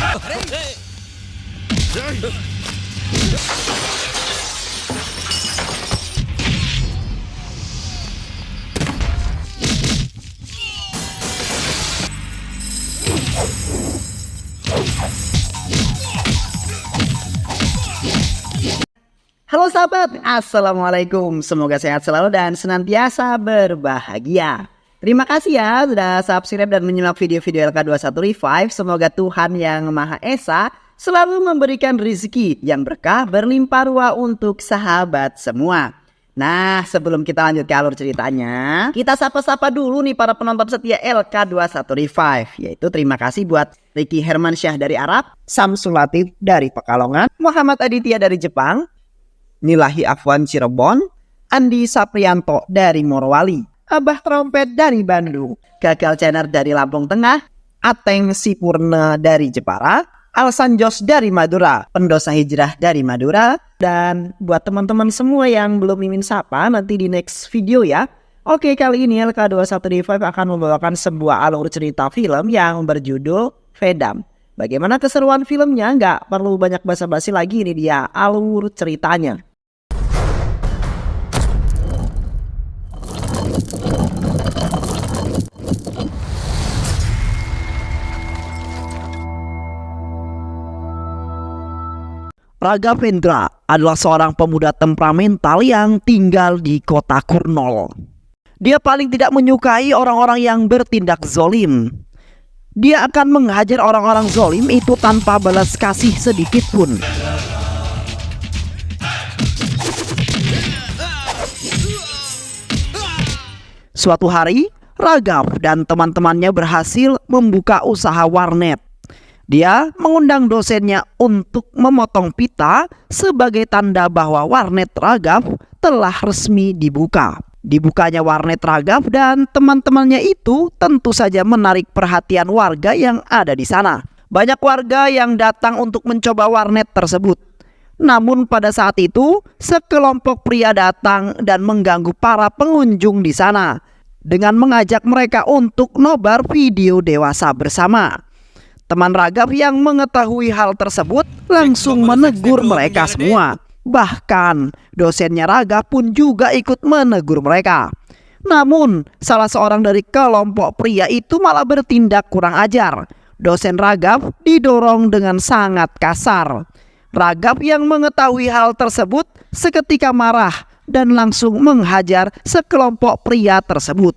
Halo sahabat, assalamualaikum. Semoga sehat selalu dan senantiasa berbahagia. Terima kasih ya sudah subscribe dan menyimak video-video LK21 Revive. Semoga Tuhan Yang Maha Esa selalu memberikan rezeki yang berkah berlimpah ruah untuk sahabat semua. Nah, sebelum kita lanjut ke alur ceritanya, kita sapa-sapa dulu nih para penonton setia LK21 Revive. Yaitu terima kasih buat Ricky Hermansyah dari Arab, Samsul Latif dari Pekalongan, Muhammad Aditya dari Jepang, Nilahi Afwan Cirebon, Andi Saprianto dari Morowali, Abah Trompet dari Bandung, Gagal Cener dari Lampung Tengah, Ateng Sipurna dari Jepara, Alsan Jos dari Madura, Pendosa Hijrah dari Madura, dan buat teman-teman semua yang belum mimin sapa nanti di next video ya. Oke, kali ini LK21 Revive akan membawakan sebuah alur cerita film yang berjudul Vedam. Bagaimana keseruan filmnya? Nggak perlu banyak basa-basi lagi, ini dia alur ceritanya. Raghavendra adalah seorang pemuda temperamental yang tinggal di kota Kurnol. Dia paling tidak menyukai orang-orang yang bertindak zolim. Dia akan menghajar orang-orang zolim itu tanpa balas kasih sedikit pun. Suatu hari, Raghav dan teman-temannya berhasil membuka usaha warnet. Dia mengundang dosennya untuk memotong pita sebagai tanda bahwa warnet Raghav telah resmi dibuka. Dibukanya warnet Raghav dan teman-temannya itu tentu saja menarik perhatian warga yang ada di sana. Banyak warga yang datang untuk mencoba warnet tersebut. Namun pada saat itu, sekelompok pria datang dan mengganggu para pengunjung di sana dengan mengajak mereka untuk nobar video dewasa bersama. Teman Raghav yang mengetahui hal tersebut langsung menegur mereka semua. Bahkan dosennya Raghav pun juga ikut menegur mereka. Namun salah seorang dari kelompok pria itu malah bertindak kurang ajar. Dosen Raghav didorong dengan sangat kasar. Raghav yang mengetahui hal tersebut seketika marah dan langsung menghajar sekelompok pria tersebut.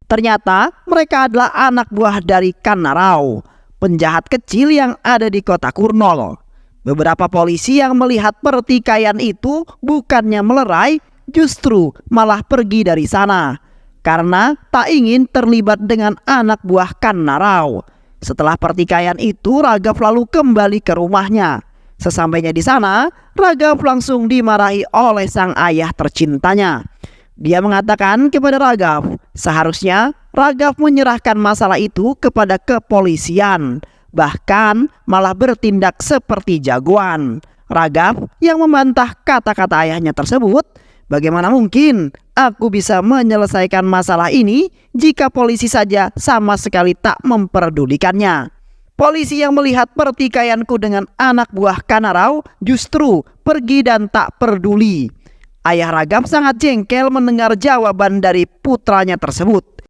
Ternyata mereka adalah anak buah dari Kannarau, penjahat kecil yang ada di kota Kurnol. Beberapa polisi yang melihat pertikaian itu bukannya melerai, justru malah pergi dari sana karena tak ingin terlibat dengan anak buah Kannarau. Setelah pertikaian itu, Raghav lalu kembali ke rumahnya. Sesampainya di sana, Raghav langsung dimarahi oleh sang ayah tercintanya. Dia mengatakan kepada Raghav, seharusnya Raghav menyerahkan masalah itu kepada kepolisian, bahkan malah bertindak seperti jagoan. Raghav yang membantah kata-kata ayahnya tersebut, bagaimana mungkin aku bisa menyelesaikan masalah ini jika polisi saja sama sekali tak memperdulikannya. Polisi yang melihat pertikaianku dengan anak buah Kannarau justru pergi dan tak peduli. Ayah Raghav sangat jengkel mendengar jawaban dari putranya tersebut.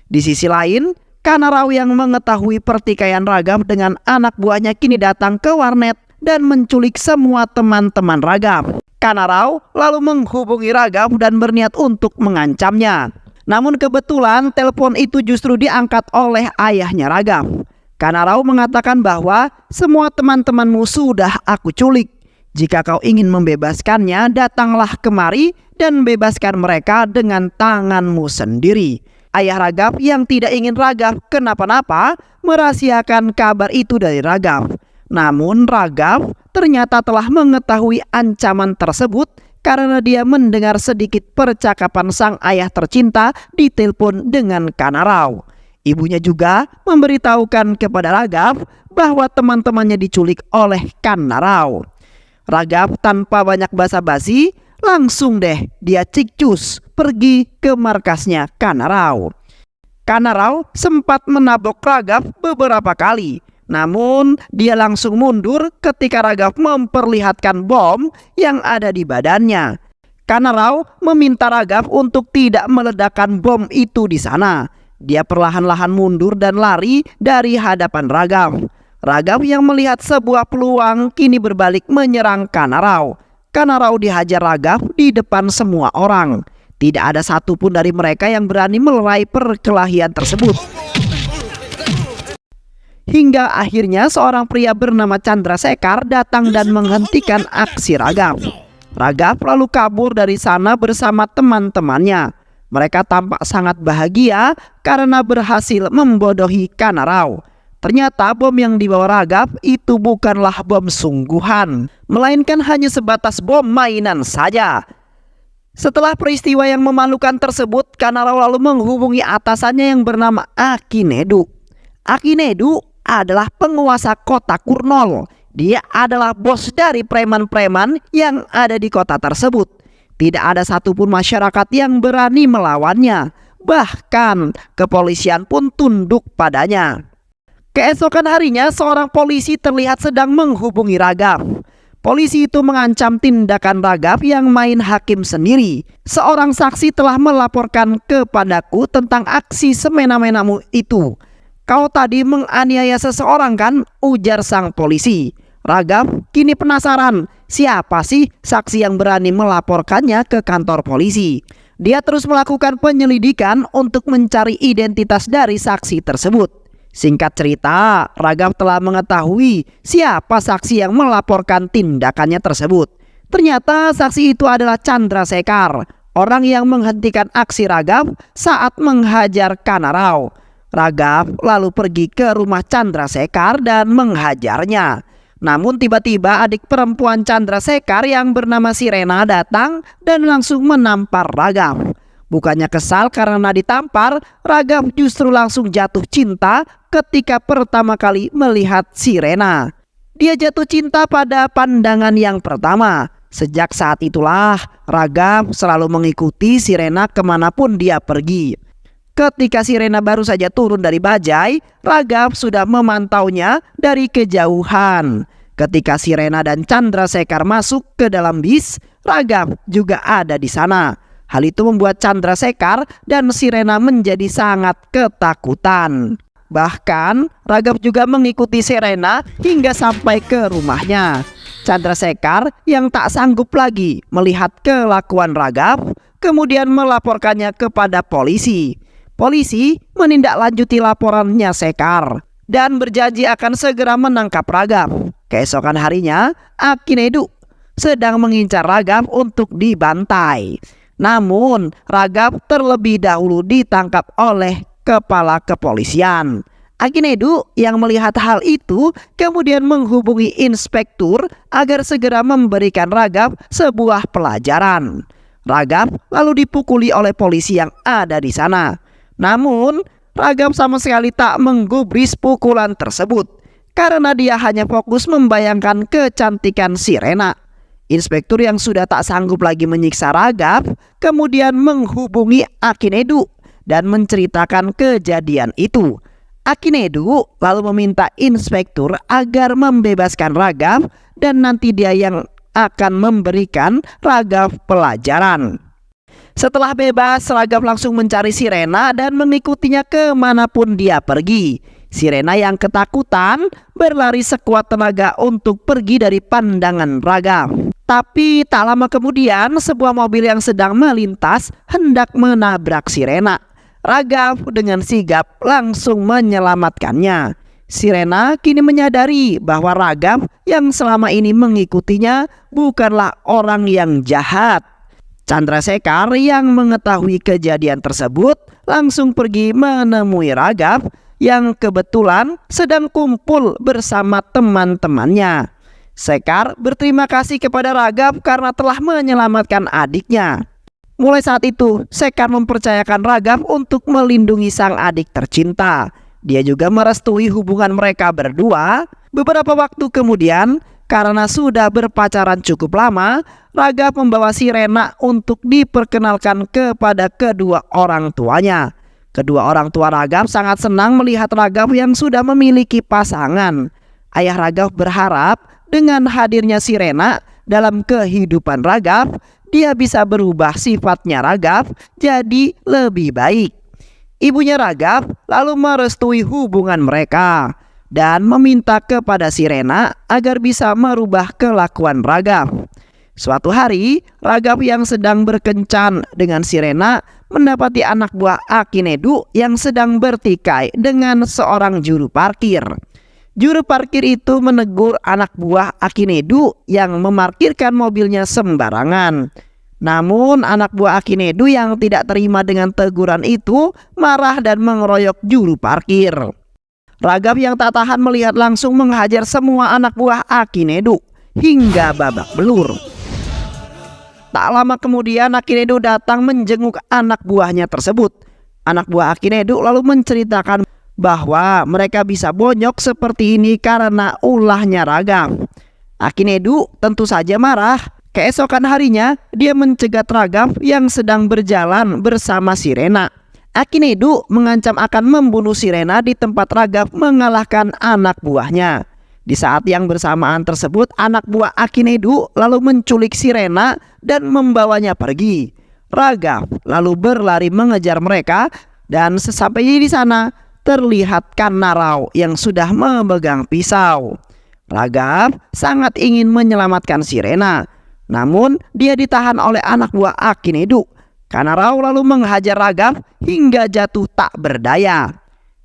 Di sisi lain, Kannarau yang mengetahui pertikaian Raghav dengan anak buahnya kini datang ke warnet dan menculik semua teman-teman Raghav. Kannarau lalu menghubungi Raghav dan berniat untuk mengancamnya. Namun kebetulan telepon itu justru diangkat oleh ayahnya Raghav. Kannarau mengatakan bahwa semua teman-temanmu sudah aku culik. Jika kau ingin membebaskannya, datanglah kemari dan bebaskan mereka dengan tanganmu sendiri. Ayah Raghav yang tidak ingin Raghav kenapa-napa merahasiakan kabar itu dari Raghav. Namun Raghav ternyata telah mengetahui ancaman tersebut karena dia mendengar sedikit percakapan sang ayah tercinta di telepon dengan Kannarau. Ibunya juga memberitahukan kepada Raghav bahwa teman-temannya diculik oleh Kannarau. Raghav tanpa banyak basa-basi langsung deh dia cikcus pergi ke markasnya Kannarau. Kanarau sempat menabok Raghav beberapa kali, namun dia langsung mundur ketika Raghav memperlihatkan bom yang ada di badannya. Kanarau meminta Raghav untuk tidak meledakkan bom itu di sana. Dia perlahan-lahan mundur dan lari dari hadapan Raghav. Raghav yang melihat sebuah peluang kini berbalik menyerang Kanarau. Kanarau dihajar Raghav di depan semua orang. Tidak ada satupun dari mereka yang berani melerai perkelahian tersebut. Hingga akhirnya seorang pria bernama Chandrasekhar datang dan menghentikan aksi Raghav. Raghav lalu kabur dari sana bersama teman-temannya. Mereka tampak sangat bahagia karena berhasil membodohi Kanarau. Ternyata bom yang dibawa Raghav itu bukanlah bom sungguhan, melainkan hanya sebatas bom mainan saja. Setelah peristiwa yang memalukan tersebut, Kanarau lalu menghubungi atasannya yang bernama Akinedu. Akinedu adalah penguasa kota Kurnol. Dia adalah bos dari preman-preman yang ada di kota tersebut. Tidak ada satupun masyarakat yang berani melawannya. Bahkan kepolisian pun tunduk padanya. Keesokan harinya seorang polisi terlihat sedang menghubungi Raghav. Polisi itu mengancam tindakan Raghav yang main hakim sendiri. Seorang saksi telah melaporkan kepadaku tentang aksi semena-menamu itu. Kau tadi menganiaya seseorang kan? Ujar sang polisi. Raghav kini penasaran, siapa sih saksi yang berani melaporkannya ke kantor polisi. Dia terus melakukan penyelidikan untuk mencari identitas dari saksi tersebut. Singkat cerita, Raghav telah mengetahui siapa saksi yang melaporkan tindakannya tersebut. Ternyata saksi itu adalah Chandrasekhar, orang yang menghentikan aksi Raghav saat menghajar Kanarau. Raghav lalu pergi ke rumah Chandrasekhar dan menghajarnya. Namun tiba-tiba adik perempuan Chandrasekhar yang bernama Sirena datang dan langsung menampar Raghav. Bukannya kesal karena ditampar, Raghav justru langsung jatuh cinta ketika pertama kali melihat Sirena. Dia jatuh cinta pada pandangan yang pertama. Sejak saat itulah Raghav selalu mengikuti Sirena kemanapun dia pergi. Ketika Sirena baru saja turun dari bajai, Raghav sudah memantaunya dari kejauhan. Ketika Sirena dan Chandrasekhar masuk ke dalam bis, Raghav juga ada di sana. Hal itu membuat Chandrasekhar dan Sirena menjadi sangat ketakutan. Bahkan Raghav juga mengikuti Sirena hingga sampai ke rumahnya. Chandrasekhar yang tak sanggup lagi melihat kelakuan Raghav kemudian melaporkannya kepada polisi. Polisi menindaklanjuti laporannya Sekhar dan berjanji akan segera menangkap Raghav. Keesokan harinya, Akinedu sedang mengincar Raghav untuk dibantai. Namun Raghav terlebih dahulu ditangkap oleh kepala kepolisian. Akinedu yang melihat hal itu kemudian menghubungi inspektur agar segera memberikan Raghav sebuah pelajaran. Raghav lalu dipukuli oleh polisi yang ada di sana. Namun Raghav sama sekali tak menggubris pukulan tersebut karena dia hanya fokus membayangkan kecantikan Sirena. Inspektur yang sudah tak sanggup lagi menyiksa Raghav kemudian menghubungi Akinedu dan menceritakan kejadian itu. Akinedu lalu meminta inspektur agar membebaskan Raghav dan nanti dia yang akan memberikan Raghav pelajaran. Setelah bebas, Raghav langsung mencari Sirena dan mengikutinya kemanapun dia pergi. Sirena yang ketakutan berlari sekuat tenaga untuk pergi dari pandangan Raghav. Tapi tak lama kemudian sebuah mobil yang sedang melintas hendak menabrak Sirena. Raghav dengan sigap langsung menyelamatkannya. Sirena kini menyadari bahwa Raghav yang selama ini mengikutinya bukanlah orang yang jahat. Chandrasekhar yang mengetahui kejadian tersebut langsung pergi menemui Raghav yang kebetulan sedang kumpul bersama teman-temannya. Sekhar berterima kasih kepada Raghav karena telah menyelamatkan adiknya. Mulai saat itu, Sekhar mempercayakan Raghav untuk melindungi sang adik tercinta. Dia juga merestui hubungan mereka berdua. Beberapa waktu kemudian, karena sudah berpacaran cukup lama, Raghav membawa Sirena untuk diperkenalkan kepada kedua orang tuanya. Kedua orang tua Raghav sangat senang melihat Raghav yang sudah memiliki pasangan. Ayah Raghav berharap dengan hadirnya Sirena dalam kehidupan Raghav, dia bisa berubah sifatnya Raghav jadi lebih baik. Ibunya Raghav lalu merestui hubungan mereka dan meminta kepada Sirena agar bisa merubah kelakuan Raghav. Suatu hari, Raghav yang sedang berkencan dengan Sirena mendapati anak buah Akinedu yang sedang bertikai dengan seorang juru parkir. Juru parkir itu menegur anak buah Akinedu yang memarkirkan mobilnya sembarangan. Namun anak buah Akinedu yang tidak terima dengan teguran itu marah dan mengeroyok juru parkir. Raghav yang tak tahan melihat langsung menghajar semua anak buah Akinedu hingga babak belur. Tak lama kemudian Akinedu datang menjenguk anak buahnya tersebut. Anak buah Akinedu lalu menceritakan bahwa mereka bisa bonyok seperti ini karena ulahnya Raghav. Akinedu tentu saja marah. Keesokan harinya dia mencegat Raghav yang sedang berjalan bersama Sirena. Akinedu mengancam akan membunuh Sirena di tempat Raghav mengalahkan anak buahnya. Di saat yang bersamaan tersebut, anak buah Akinedu lalu menculik Sirena dan membawanya pergi. Raghav lalu berlari mengejar mereka dan sesampainya di sana terlihat Kannarau yang sudah memegang pisau. Raghav sangat ingin menyelamatkan Sirena, namun dia ditahan oleh anak buah Akinedu. Kannarau lalu menghajar Raghav hingga jatuh tak berdaya.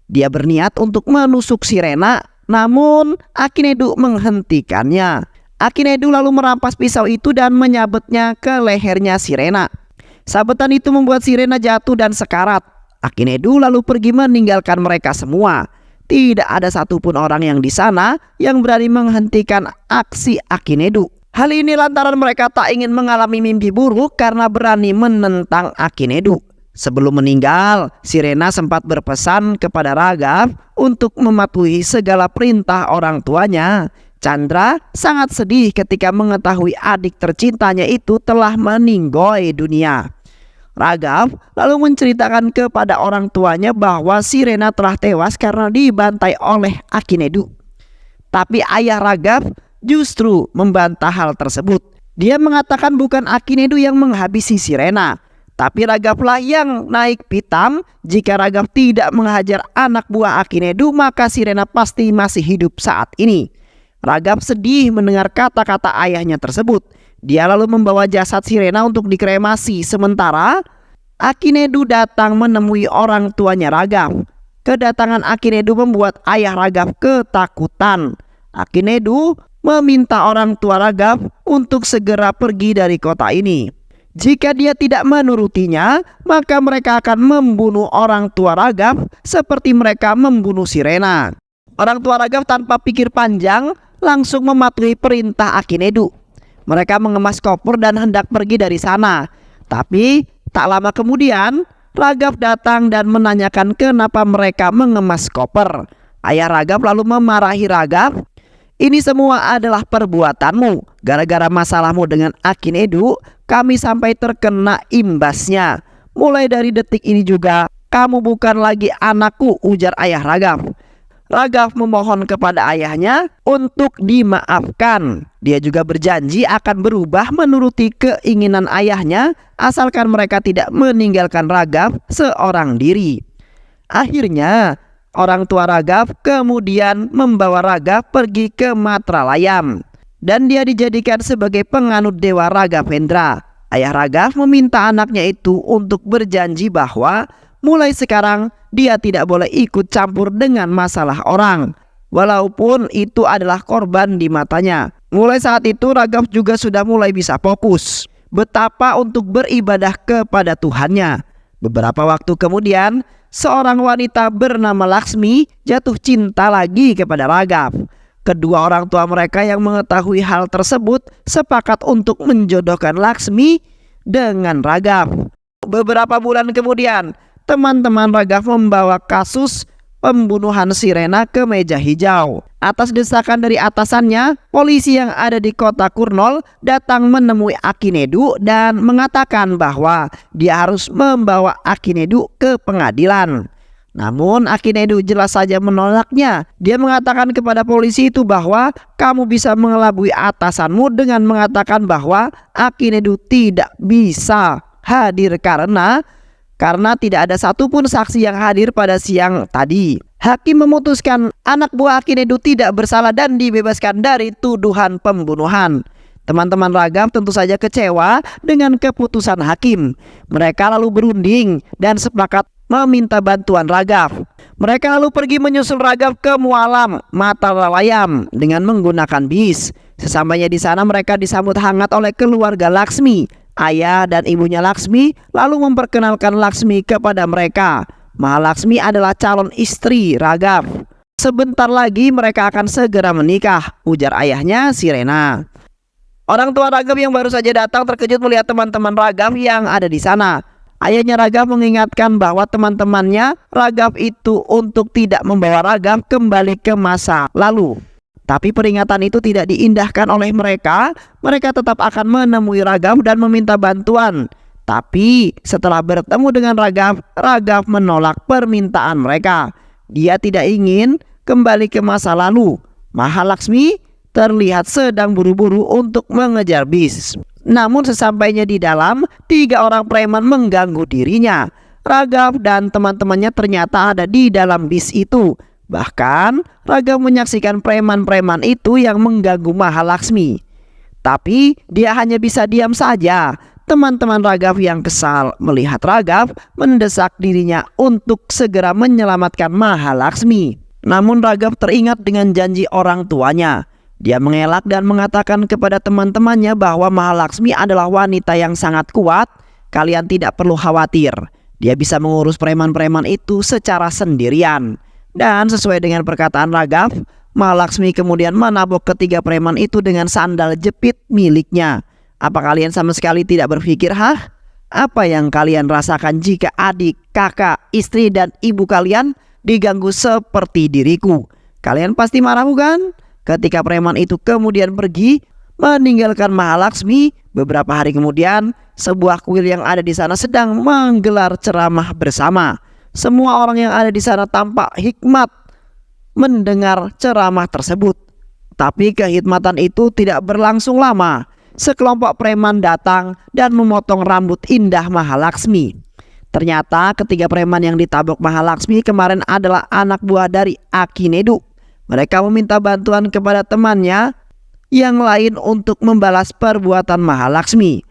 Dia berniat untuk menusuk Sirena, namun Akinedu menghentikannya. Akinedu lalu merampas pisau itu dan menyabetnya ke lehernya Sirena. Sabetan itu membuat Sirena jatuh dan sekarat. Akinedu lalu pergi meninggalkan mereka semua. Tidak ada satupun orang yang di sana yang berani menghentikan aksi Akinedu. Hal ini lantaran mereka tak ingin mengalami mimpi buruk karena berani menentang Akinedu. Sebelum meninggal, Sirena sempat berpesan kepada Raghav untuk mematuhi segala perintah orang tuanya. Chandra sangat sedih ketika mengetahui adik tercintanya itu telah meninggoy dunia. Raghav lalu menceritakan kepada orang tuanya bahwa Sirena telah tewas karena dibantai oleh Akinedu. Tapi ayah Raghav justru membantah hal tersebut. Dia mengatakan bukan Akinedu yang menghabisi Sirena, tapi Raghavlah yang naik pitam. Jika Raghav tidak menghajar anak buah Akinedu, maka Sirena pasti masih hidup saat ini. Raghav sedih mendengar kata-kata ayahnya tersebut. Dia lalu membawa jasad Sirena untuk dikremasi. Sementara Akinedu datang menemui orang tuanya Raghav. Kedatangan Akinedu membuat ayah Raghav ketakutan. Akinedu meminta orang tua Raghav untuk segera pergi dari kota ini. Jika dia tidak menurutinya, maka mereka akan membunuh orang tua Raghav seperti mereka membunuh Sirena. Orang tua Raghav tanpa pikir panjang langsung mematuhi perintah Akinedu. Mereka mengemas koper dan hendak pergi dari sana. Tapi tak lama kemudian Raghav datang dan menanyakan kenapa mereka mengemas koper. Ayah Raghav lalu memarahi Raghav. Ini semua adalah perbuatanmu. Gara-gara masalahmu dengan Akinedu, kami sampai terkena imbasnya. Mulai dari detik ini juga, kamu bukan lagi anakku, ujar ayah Raghav. Raghav memohon kepada ayahnya untuk dimaafkan. Dia juga berjanji akan berubah menuruti keinginan ayahnya, asalkan mereka tidak meninggalkan Raghav seorang diri. Akhirnya orang tua Raghav kemudian membawa Raghav pergi ke Matralayam dan dia dijadikan sebagai penganut dewa Raghavendra. Ayah Raghav meminta anaknya itu untuk berjanji bahwa mulai sekarang dia tidak boleh ikut campur dengan masalah orang, walaupun itu adalah korban di matanya. Mulai saat itu Raghav juga sudah mulai bisa fokus betapa untuk beribadah kepada Tuhannya. Beberapa waktu kemudian, seorang wanita bernama Laksmi jatuh cinta lagi kepada Raghav. Kedua orang tua mereka yang mengetahui hal tersebut sepakat untuk menjodohkan Laksmi dengan Raghav. Beberapa bulan kemudian, teman-teman Raghav membawa kasus pembunuhan Sirena ke meja hijau. Atas desakan dari atasannya, polisi yang ada di kota Kurnol datang menemui Akinedu dan mengatakan bahwa dia harus membawa Akinedu ke pengadilan. Namun Akinedu jelas saja menolaknya. Dia mengatakan kepada polisi itu bahwa kamu bisa mengelabui atasanmu dengan mengatakan bahwa Akinedu tidak bisa hadir karena tidak ada satupun saksi yang hadir pada siang tadi. Hakim memutuskan anak buah Akinedu tidak bersalah dan dibebaskan dari tuduhan pembunuhan. Teman-teman Raghav tentu saja kecewa dengan keputusan hakim. Mereka lalu berunding dan sepakat meminta bantuan Raghav. Mereka lalu pergi menyusul Raghav ke Mualam Mataralayam dengan menggunakan bis. Sesampainya di sana mereka disambut hangat oleh keluarga Laksmi. Ayah dan ibunya Laksmi lalu memperkenalkan Laksmi kepada mereka. Mahalaksmi adalah calon istri Raghav. Sebentar lagi mereka akan segera menikah, ujar ayahnya Sirena. Orang tua Raghav yang baru saja datang terkejut melihat teman-teman Raghav yang ada di sana. Ayahnya Raghav mengingatkan bahwa teman-temannya Raghav itu untuk tidak membawa Raghav kembali ke masa lalu. Tapi peringatan itu tidak diindahkan oleh mereka. Mereka tetap akan menemui Raghav dan meminta bantuan. Tapi setelah bertemu dengan Raghav, Raghav menolak permintaan mereka. Dia tidak ingin kembali ke masa lalu. Mahalaksmi terlihat sedang buru-buru untuk mengejar bis. Namun sesampainya di dalam, 3 orang preman mengganggu dirinya. Raghav dan teman-temannya ternyata ada di dalam bis itu. Bahkan Raghav menyaksikan preman-preman itu yang mengganggu Mahalaksmi. Tapi dia hanya bisa diam saja. Teman-teman Raghav yang kesal melihat Raghav mendesak dirinya untuk segera menyelamatkan Mahalaksmi. Namun Raghav teringat dengan janji orang tuanya. Dia mengelak dan mengatakan kepada teman-temannya bahwa Mahalaksmi adalah wanita yang sangat kuat. Kalian tidak perlu khawatir. Dia bisa mengurus preman-preman itu secara sendirian. Dan sesuai dengan perkataan Raghav, Mahalaksmi kemudian menabok ketiga preman itu dengan sandal jepit miliknya. Apa kalian sama sekali tidak berpikir, apa yang kalian rasakan jika adik, kakak, istri, dan ibu kalian diganggu seperti diriku? Kalian pasti marah bukan? Ketika preman itu kemudian pergi meninggalkan Mahalaksmi, beberapa hari kemudian sebuah kuil yang ada di sana sedang menggelar ceramah bersama. Semua orang yang ada di sana tampak hikmat mendengar ceramah tersebut. Tapi kehikmatan itu tidak berlangsung lama. Sekelompok preman datang dan memotong rambut indah Mahalaksmi. Ternyata ketiga preman yang ditabok Mahalaksmi kemarin adalah anak buah dari Akinedu. Mereka meminta bantuan kepada temannya yang lain untuk membalas perbuatan Mahalaksmi.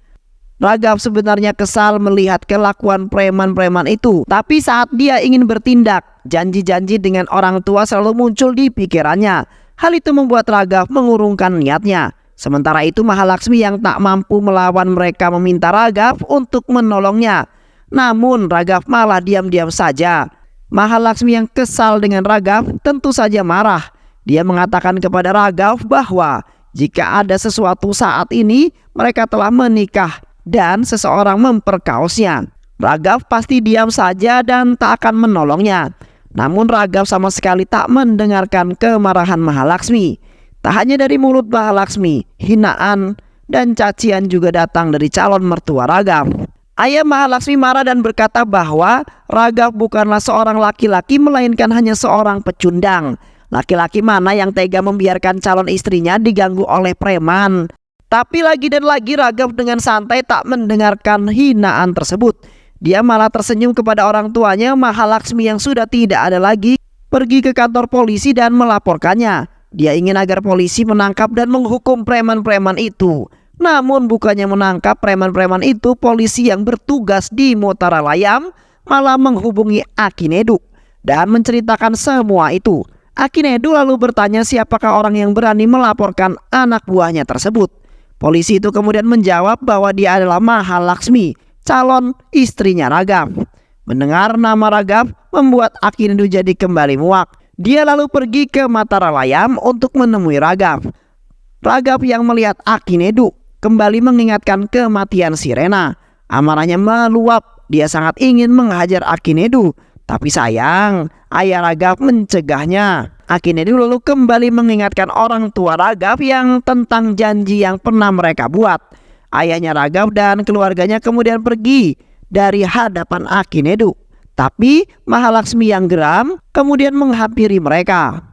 Raghav sebenarnya kesal melihat kelakuan preman-preman itu. Tapi saat dia ingin bertindak, janji-janji dengan orang tua selalu muncul di pikirannya. Hal itu membuat Raghav mengurungkan niatnya. Sementara itu Mahalaksmi yang tak mampu melawan mereka meminta Raghav untuk menolongnya. Namun Raghav malah diam-diam saja. Mahalaksmi yang kesal dengan Raghav tentu saja marah. Dia mengatakan kepada Raghav bahwa jika ada sesuatu saat ini mereka telah menikah dan seseorang memperkaosnya. Raghav pasti diam saja dan tak akan menolongnya. Namun Raghav sama sekali tak mendengarkan kemarahan Mahalaksmi. Tak hanya dari mulut Mahalaksmi, hinaan dan cacian juga datang dari calon mertua Raghav. Ayah Mahalaksmi marah dan berkata bahwa Raghav bukanlah seorang laki-laki melainkan hanya seorang pecundang. Laki-laki mana yang tega membiarkan calon istrinya diganggu oleh preman? Tapi lagi dan lagi Raghav dengan santai tak mendengarkan hinaan tersebut. Dia malah tersenyum kepada orang tuanya Mahalaksmi yang sudah tidak ada lagi, pergi ke kantor polisi dan melaporkannya. Dia ingin agar polisi menangkap dan menghukum preman-preman itu. Namun bukannya menangkap preman-preman itu, polisi yang bertugas di Mataralayam malah menghubungi Akinedu dan menceritakan semua itu. Akinedu lalu bertanya siapakah orang yang berani melaporkan anak buahnya tersebut. Polisi itu kemudian menjawab bahwa dia adalah Mahalaksmi, calon istrinya Raghav. Mendengar nama Raghav membuat Akinedu jadi kembali muak. Dia lalu pergi ke Mataralayam untuk menemui Raghav. Raghav yang melihat Akinedu kembali mengingatkan kematian Sirena. Amarahnya meluap. Dia sangat ingin menghajar Akinedu. Tapi sayang, ayah Raghav mencegahnya. Akinedu lalu kembali mengingatkan orang tua Raghav yang tentang janji yang pernah mereka buat. Ayahnya Raghav dan keluarganya kemudian pergi dari hadapan Akinedu. Tapi Mahalaksmi yang geram kemudian menghampiri mereka.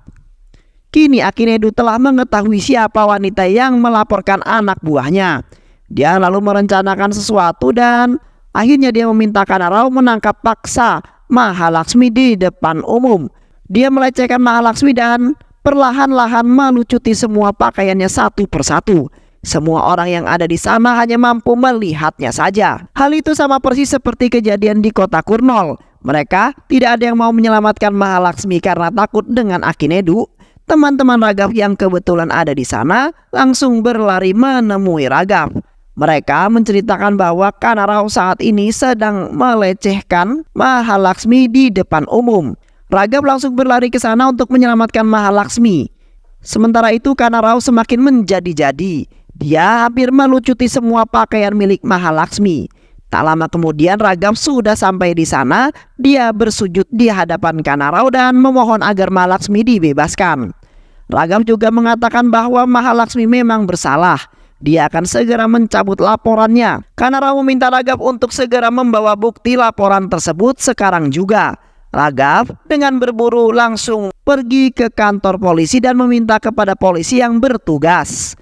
Kini Akinedu telah mengetahui siapa wanita yang melaporkan anak buahnya. Dia lalu merencanakan sesuatu dan akhirnya dia meminta Kanarau menangkap paksa Mahalaksmi di depan umum. Dia melecehkan Mahalaksmi dan perlahan-lahan melucuti semua pakaiannya satu persatu. Semua orang yang ada di sana hanya mampu melihatnya saja. Hal itu sama persis seperti kejadian di kota Kurnol. Mereka tidak ada yang mau menyelamatkan Mahalaksmi karena takut dengan Akinedu. Teman-teman Raghav yang kebetulan ada di sana langsung berlari menemui Raghav. Mereka menceritakan bahwa Kanarau saat ini sedang melecehkan Mahalaksmi di depan umum. Raghav langsung berlari ke sana untuk menyelamatkan Mahalaksmi. Sementara itu Kanarau semakin menjadi-jadi. Dia hampir melucuti semua pakaian milik Mahalaksmi. Tak lama kemudian Raghav sudah sampai di sana. Dia bersujud di hadapan Kanarau dan memohon agar Mahalaksmi dibebaskan. Raghav juga mengatakan bahwa Mahalaksmi memang bersalah. Dia akan segera mencabut laporannya. Kanarau meminta Raghav untuk segera membawa bukti laporan tersebut sekarang juga. Raghav dengan berburu langsung pergi ke kantor polisi dan meminta kepada polisi yang bertugas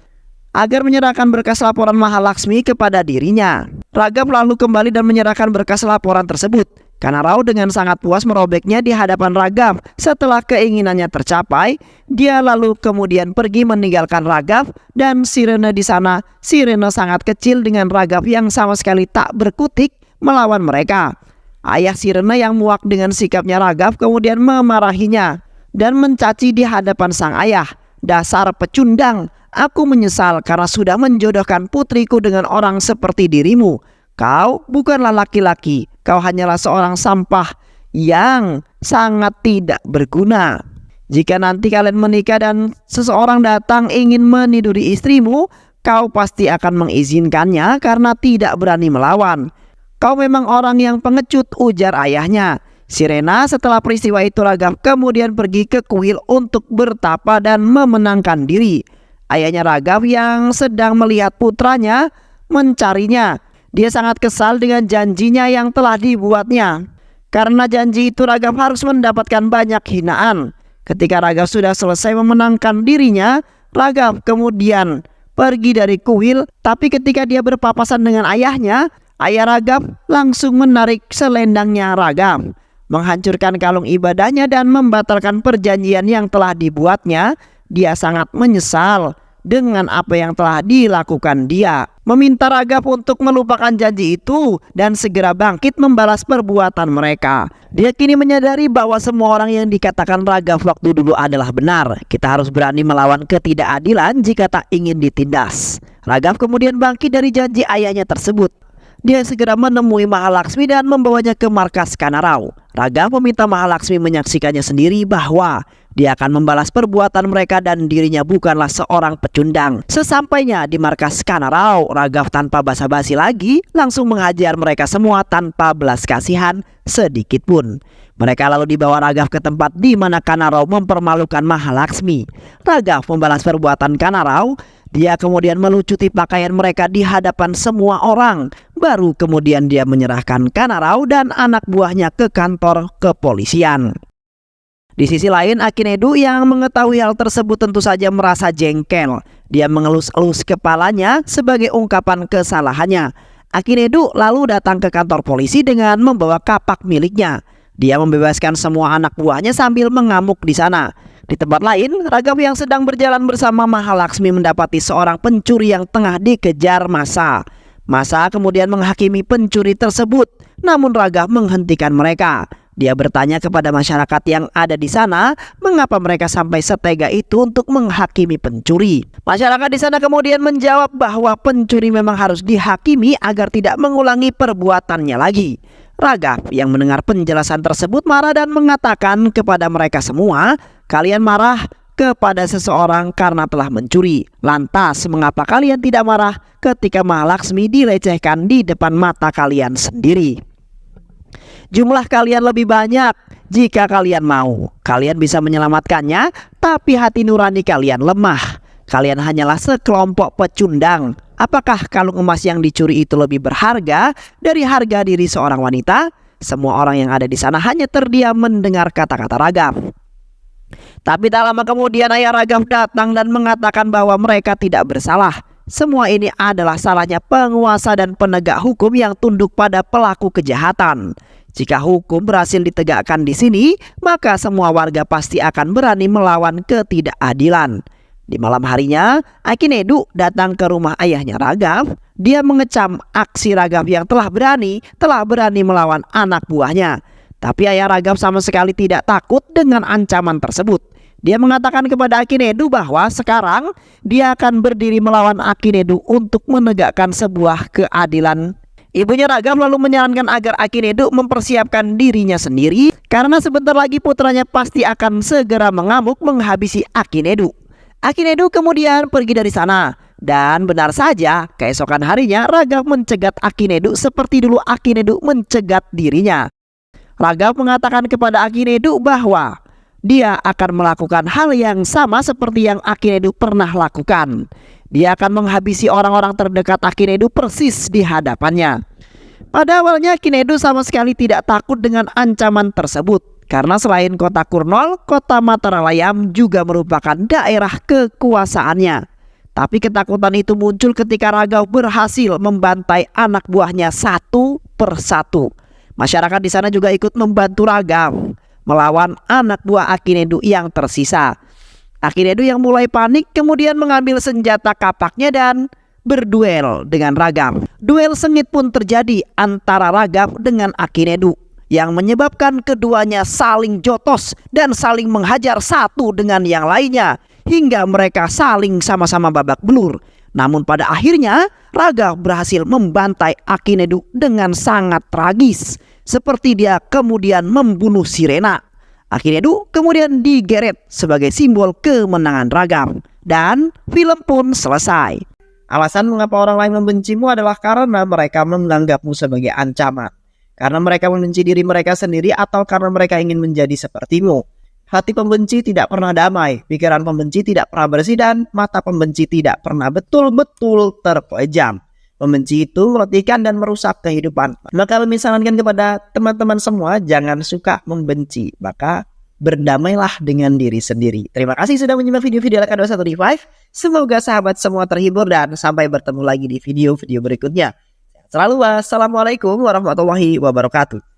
agar menyerahkan berkas laporan Mahalaksmi kepada dirinya. Raghav lalu kembali dan menyerahkan berkas laporan tersebut. Kanarau dengan sangat puas merobeknya di hadapan Raghav. Setelah keinginannya tercapai, dia lalu kemudian pergi meninggalkan Raghav dan Sirena di sana. Sirena sangat kecil dengan Raghav yang sama sekali tak berkutik melawan mereka. Ayah Sirena yang muak dengan sikapnya Raghav kemudian memarahinya dan mencaci di hadapan sang ayah. Dasar pecundang, aku menyesal karena sudah menjodohkan putriku dengan orang seperti dirimu. Kau bukanlah laki-laki, kau hanyalah seorang sampah yang sangat tidak berguna. Jika nanti kalian menikah dan seseorang datang ingin meniduri istrimu, kau pasti akan mengizinkannya karena tidak berani melawan. Kau memang orang yang pengecut, ujar ayahnya. Sirena setelah peristiwa itu Raghav kemudian pergi ke kuil untuk bertapa dan memenangkan diri. Ayahnya Raghav yang sedang melihat putranya mencarinya. Dia sangat kesal dengan janjinya yang telah dibuatnya. Karena janji itu Raghav harus mendapatkan banyak hinaan. Ketika Raghav sudah selesai memenangkan dirinya, Raghav kemudian pergi dari kuil. Tapi ketika dia berpapasan dengan ayahnya, ayah Raghav langsung menarik selendangnya Raghav, menghancurkan kalung ibadahnya dan membatalkan perjanjian yang telah dibuatnya. Dia sangat menyesal dengan apa yang telah dilakukan dia. Meminta Raghav untuk melupakan janji itu dan segera bangkit membalas perbuatan mereka. Dia kini menyadari bahwa semua orang yang dikatakan Raghav waktu dulu adalah benar. Kita harus berani melawan ketidakadilan jika tak ingin ditindas. Raghav kemudian bangkit dari janji ayahnya tersebut. Dia segera menemui Mahalaksmi dan membawanya ke markas Kanarau. Raghav meminta Mahalaksmi menyaksikannya sendiri bahwa dia akan membalas perbuatan mereka dan dirinya bukanlah seorang pecundang. Sesampainya di markas Kanarau, Raghav tanpa basa-basi lagi langsung menghajar mereka semua tanpa belas kasihan sedikit pun. Mereka lalu dibawa Raghav ke tempat di mana Kanarau mempermalukan Mahalaksmi. Raghav membalas perbuatan Kanarau. Dia kemudian melucuti pakaian mereka di hadapan semua orang. Baru kemudian dia menyerahkan Kanarau dan anak buahnya ke kantor kepolisian. Di sisi lain, Akinedu yang mengetahui hal tersebut tentu saja merasa jengkel. Dia mengelus-elus kepalanya sebagai ungkapan kesalahannya. Akinedu lalu datang ke kantor polisi dengan membawa kapak miliknya. Dia membebaskan semua anak buahnya sambil mengamuk di sana. Di tempat lain, Raghav yang sedang berjalan bersama Mahalaksmi mendapati seorang pencuri yang tengah dikejar massa. Massa kemudian menghakimi pencuri tersebut, namun Raghav menghentikan mereka. Dia bertanya kepada masyarakat yang ada di sana, mengapa mereka sampai setega itu untuk menghakimi pencuri. Masyarakat di sana kemudian menjawab bahwa pencuri memang harus dihakimi agar tidak mengulangi perbuatannya lagi. Raghav yang mendengar penjelasan tersebut marah dan mengatakan kepada mereka semua, kalian marah kepada seseorang karena telah mencuri. Lantas mengapa kalian tidak marah ketika Mahalaksmi dilecehkan di depan mata kalian sendiri? Jumlah kalian lebih banyak. Jika kalian mau, kalian bisa menyelamatkannya, tapi hati nurani kalian lemah. Kalian hanyalah sekelompok pecundang. Apakah kalung emas yang dicuri itu lebih berharga dari harga diri seorang wanita? Semua orang yang ada di sana hanya terdiam mendengar kata-kata Raghav. Tapi tak lama kemudian ayah Raghav datang dan mengatakan bahwa mereka tidak bersalah. Semua ini adalah salahnya penguasa dan penegak hukum yang tunduk pada pelaku kejahatan. Jika hukum berhasil ditegakkan di sini, maka semua warga pasti akan berani melawan ketidakadilan. Di malam harinya, Akinedou datang ke rumah ayahnya Raghav. Dia mengecam aksi Raghav yang telah berani melawan anak buahnya. Tapi ayah Raghav sama sekali tidak takut dengan ancaman tersebut. Dia mengatakan kepada Akinedou bahwa sekarang dia akan berdiri melawan Akinedou untuk menegakkan sebuah keadilan. Ibunya Raghav lalu menyarankan agar Akinedou mempersiapkan dirinya sendiri karena sebentar lagi putranya pasti akan segera mengamuk menghabisi Akinedou. Akinedou kemudian pergi dari sana. Dan benar saja, keesokan harinya Raghav mencegat Akinedou seperti dulu Akinedou mencegat dirinya. Raghav mengatakan kepada Akinedou bahwa dia akan melakukan hal yang sama seperti yang Akinedou pernah lakukan. Dia akan menghabisi orang-orang terdekat Akinedou persis di hadapannya. Pada awalnya Akinedou sama sekali tidak takut dengan ancaman tersebut. Karena selain kota Kurnol, kota Mataralayam juga merupakan daerah kekuasaannya. Tapi ketakutan itu muncul ketika Raghav berhasil membantai anak buahnya satu persatu. Masyarakat di sana juga ikut membantu Raghav melawan anak buah Akinedou yang tersisa. Akinedou yang mulai panik kemudian mengambil senjata kapaknya dan berduel dengan Raghav. Duel sengit pun terjadi antara Raghav dengan Akinedou yang menyebabkan keduanya saling jotos dan saling menghajar satu dengan yang lainnya hingga mereka saling sama-sama babak belur. Namun pada akhirnya Raghav berhasil membantai Akinedou dengan sangat tragis, seperti dia kemudian membunuh Sirena. Akinedou kemudian digeret sebagai simbol kemenangan Raghav dan film pun selesai. Alasan mengapa orang lain membencimu adalah karena mereka menganggapmu sebagai ancaman. Karena mereka membenci diri mereka sendiri atau karena mereka ingin menjadi sepertimu. Hati pembenci tidak pernah damai, pikiran pembenci tidak pernah bersih, dan mata pembenci tidak pernah betul-betul terpejam. Membenci itu meletihkan dan merusak kehidupan. Maka kami sarankan kepada teman-teman semua, jangan suka membenci. Maka berdamailah dengan diri sendiri. Terima kasih sudah menyimak video-video Lekar 21 Revive. Semoga sahabat semua terhibur dan sampai bertemu lagi di video-video berikutnya. Selalu wassalamualaikum warahmatullahi wabarakatuh.